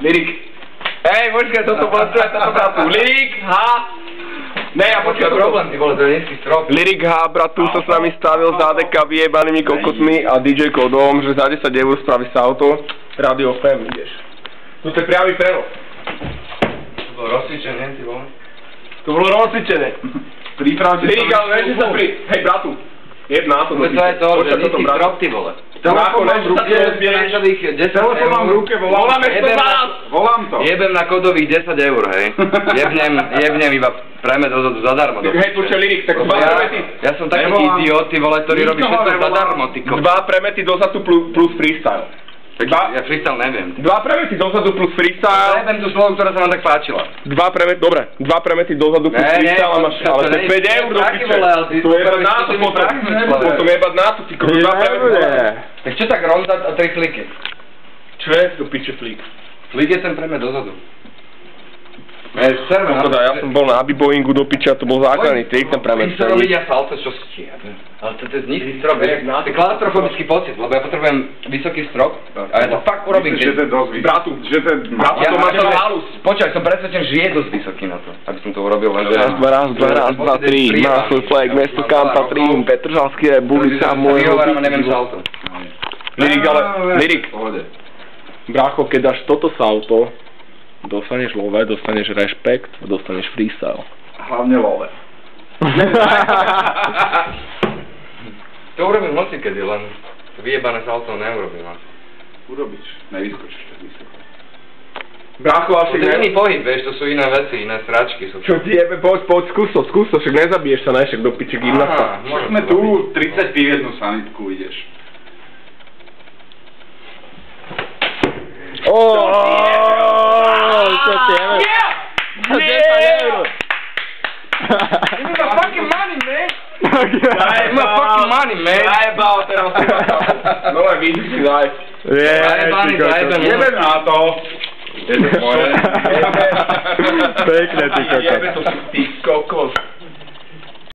Lirik. Hej, počkaj, toto bratu. Lirik, Ne, ja počkaj, problém, ty vole, to je nízky strop. Lirik H, bratu, sa s nami stavil za ADK vyjebanými kokotmi a DJ Kodom, že za 10 eur spraví sa auto. Radio FM, ideš. Tu je priamy prenos. To bolo rozsvičené, ty vole. To bolo rozsvičené. Pripravte Lirik, ale vieš, že sa Hej, bratu. Jeb na to. To je to, že nízky strop, ty vole. Telefón mám v ruke, telefón mám v ruke, volám to. Jebem na kodových 10 eur, hej. Jebnem iba premet dozadu zadarmo. Hej, počkaj, Lirik, tak dva premety. Ja som taký idiot, ty vole, ktorý robí všetko zadarmo, ty kokos. Dva premety dozadu plus freestyle. Ja freestyle neviem. Dva premety dozadu plus freestyle. Neviem tú slovo, ktorá sa vám tak páčila. Dva premety dozadu plus freestyle a máš, ale to je 5 eur do piče. To je jebať na to potom. Potom jebať na to, ty kokos. Dva premety. Tak čo tak ronda a 3 fliky? Čo je do piče flik? Flik je ten premet dozadu. Ja som bol na Abiboingu do piča, to bol základný trik, ten premet. Když sa robiť salto, čo ste? Ale to je nízky strop, to je klaustrofobický pocit, lebo ja potrebujem vysoký strop a ja to fakt urobím. Bratu, to máš ten halus. Počkaj, som presvedčený, že je dosť vysoký na to, aby som to urobil. Raz, dva, tri, má svoj flag, mesto kam patrím, Petržalský republika, môjho salto. Lirik, brácho, keď dáš toto salto, dostaneš love, dostaneš rešpekt a dostaneš freestyle. Hlavne love. To urobím hocikedy, len vyjebané salto neurobím. Urobíš, nevyskočíš tak vysoko. Brácho, asi to je iný pohyb, vieš, to sú iné veci, iné sračky sú. Čo ti jebe, poď, skús to, však nezabiješ sa, však do piče gymnasta. Sme tu, 30 piv jednu sanitku ideš. Co ti jebe? Yeah! Give me my fucking money, man! Give me my fucking money, man! Zajebal teraz si na to. No aj vidíš si daj. Jebem na to. Je to moje. Pekne, ty kokos. Jebe to si ty kokos.